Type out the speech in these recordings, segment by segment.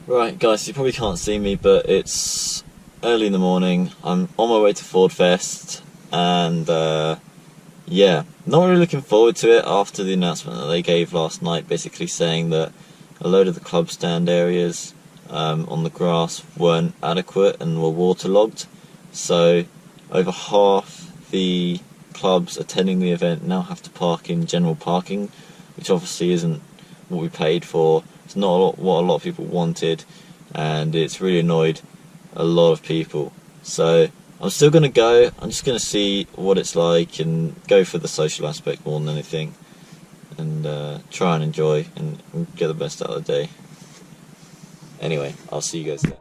Right guys, you probably can't see me, but it's early in the morning. I'm on my way to Ford Fest, and yeah, not really looking forward to it after the announcement that they gave last night, basically saying that a load of the club stand areas on the grass weren't adequate and were waterlogged. So over half the clubs attending the event now have to park in general parking, which obviously isn't what we paid for. It's not what a lot of people wanted, and it's really annoyed a lot of people. So I'm still going to go. I'm just going to see what it's like and go for the social aspect more than anything, and try and enjoy and get the best out of the day. Anyway, I'll see you guys then.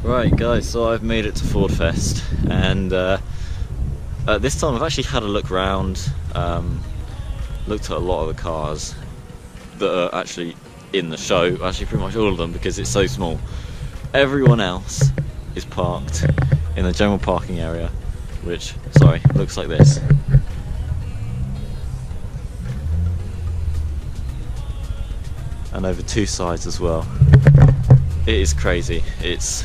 Right guys, so I've made it to Ford Fest, and this time I've actually had a look around, looked at a lot of the cars that are actually in the show, actually pretty much all of them because it's so small. Everyone else is parked in the general parking area, which, sorry, looks like this. And over two sides as well. It is crazy. It's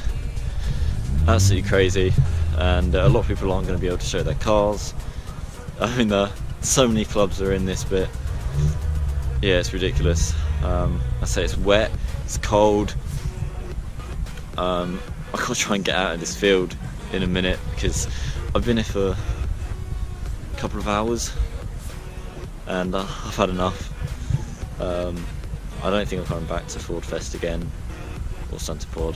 absolutely crazy, and a lot of people aren't going to be able to show their cars. I mean, so many clubs are in this bit. Yeah, it's ridiculous. I say it's wet, it's cold. I've got to try and get out of this field in a minute because I've been here for a couple of hours and I've had enough. I don't think I'm coming back to Ford Fest again or Santa Pod.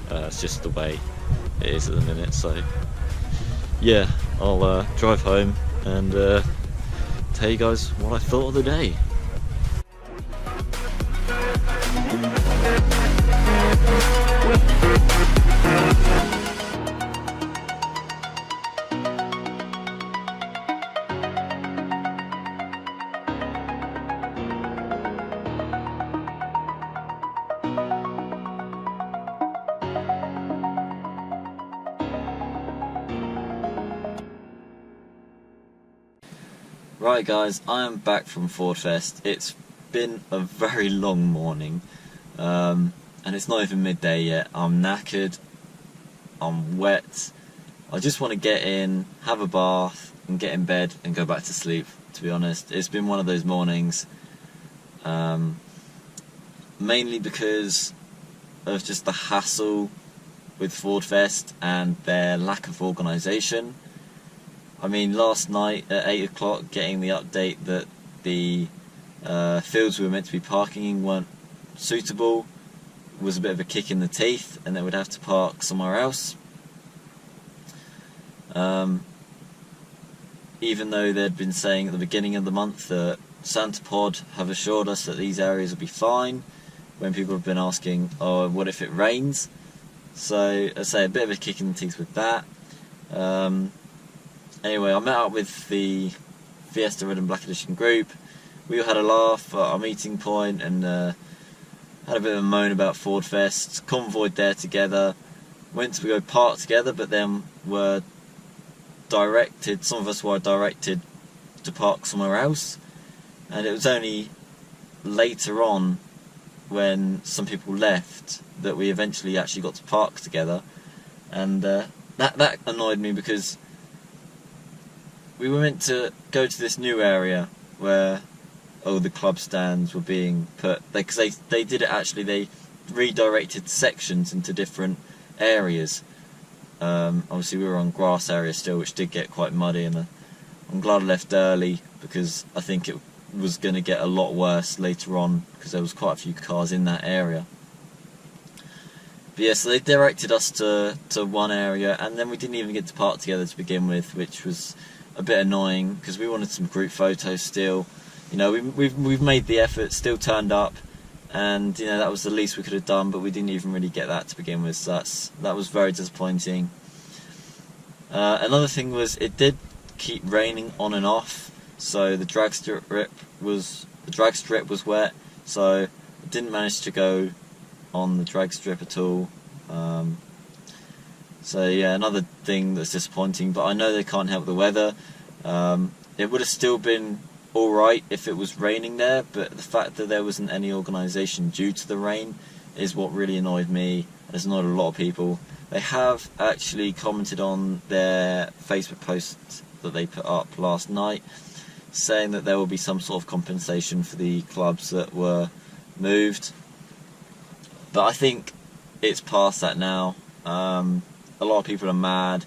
It's just the way it is at the minute, so yeah, I'll drive home and tell you guys what I thought of the day. Right guys, I am back from Ford Fest. It's been a very long morning, and it's not even midday yet. I'm knackered, I'm wet, I just want to get in, have a bath and get in bed and go back to sleep, to be honest. It's been one of those mornings, mainly because of just the hassle with Ford Fest and their lack of organisation. I mean, last night at 8 o'clock, getting the update that the fields we were meant to be parking in weren't suitable was a bit of a kick in the teeth, and they would have to park somewhere else. Even though they'd been saying at the beginning of the month that Santa Pod have assured us that these areas will be fine, when people have been asking, oh, what if it rains? So, I say, a bit of a kick in the teeth with that. Anyway, I met up with the Fiesta Red and Black Edition group. we all had a laugh at our meeting point and had a bit of a moan about Ford Fest, convoyed there together, went to go park together, but then were directed, some of us were directed to park somewhere else, and it was only later on when some people left that we eventually actually got to park together, and that annoyed me because we were meant to go to this new area where all the club stands were being put, because they did it actually, they redirected sections into different areas. Obviously we were on grass area still, which did get quite muddy, and I'm glad I left early because I think it was going to get a lot worse later on because there was quite a few cars in that area. But yeah, so they directed us to one area, and then we didn't even get to park together to begin with, which was a bit annoying because we wanted some group photos still. You know, we've made the effort, still turned up, and you know that was the least we could have done, but we didn't even really get that to begin with, so that was very disappointing. Another thing was it did keep raining on and off, so the drag strip was wet, so I didn't manage to go on the drag strip at all. So yeah, another thing that's disappointing, but I know they can't help the weather. It would have still been alright if it was raining there, but the fact that there wasn't any organisation due to the rain is what really annoyed me, and it's annoyed a lot of people. They have actually commented on their Facebook post that they put up last night, saying that there will be some sort of compensation for the clubs that were moved, but I think it's past that now. A lot of people are mad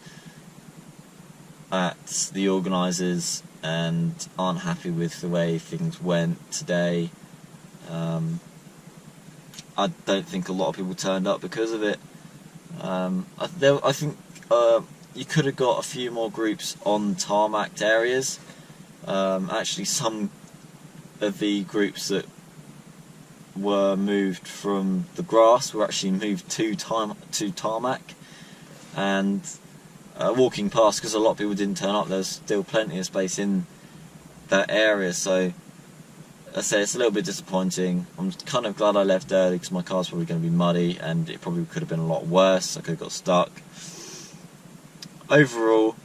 at the organisers and aren't happy with the way things went today. I don't think a lot of people turned up because of it. I think you could have got a few more groups on tarmac areas. Actually, some of the groups that were moved from the grass were actually moved to tarmac, and walking past, because a lot of people didn't turn up, there's still plenty of space in that area, so I say it's a little bit disappointing. I'm kind of glad I left early because my car's probably going to be muddy and it probably could have been a lot worse. I could have got stuck. Overall,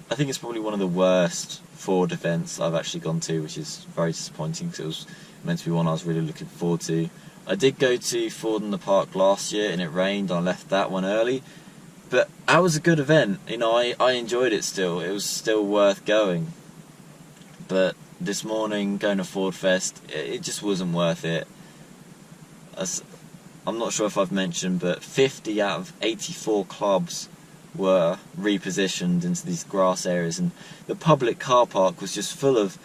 I think it's probably one of the worst Ford events I've actually gone to, which is very disappointing because it was meant to be one I was really looking forward to. I did go to Ford in the Park last year and it rained. I left that one early, but that was a good event. You know, I enjoyed it still. It was still worth going. But this morning, going to Ford Fest, it just wasn't worth it. I'm not sure if I've mentioned, but 50 out of 84 clubs were repositioned into these grass areas, and the public car park was just full of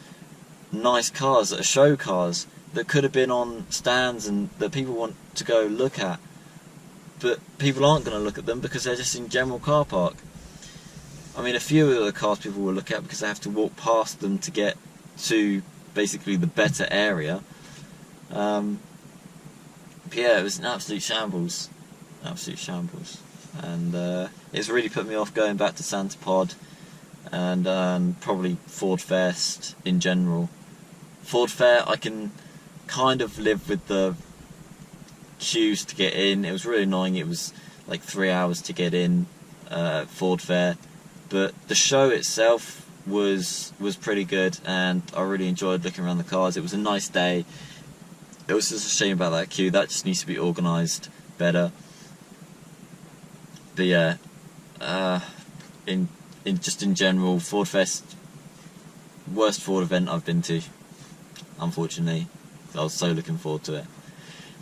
nice cars that are show cars that could have been on stands and that people want to go look at, but people aren't going to look at them because they're just in general car park. I mean, a few of the cars people will look at because they have to walk past them to get to basically the better area. But yeah, it was an absolute shambles, and it's really put me off going back to Santa Pod and probably Ford Fest in general. Ford Fair, I can kind of live with the queues to get in. It was really annoying. It was like 3 hours to get in Ford Fair, but the show itself was pretty good, and I really enjoyed looking around the cars. It was a nice day. It was just a shame about that queue. That just needs to be organised better. But yeah, in general, Ford Fest, worst Ford event I've been to, unfortunately. I was so looking forward to it.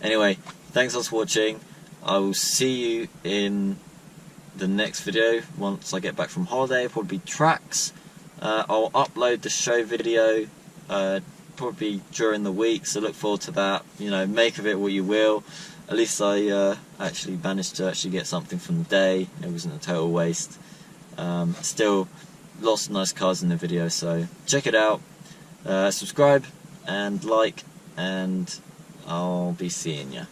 Anyway, thanks for watching. I will see you in the next video once I get back from holiday. It'll probably be Trax. I'll upload the show video probably during the week, so look forward to that. You know, make of it what you will. At least I actually managed to get something from the day. It wasn't a total waste. Still, lots of nice cars in the video, so check it out. Subscribe and like, and I'll be seeing ya.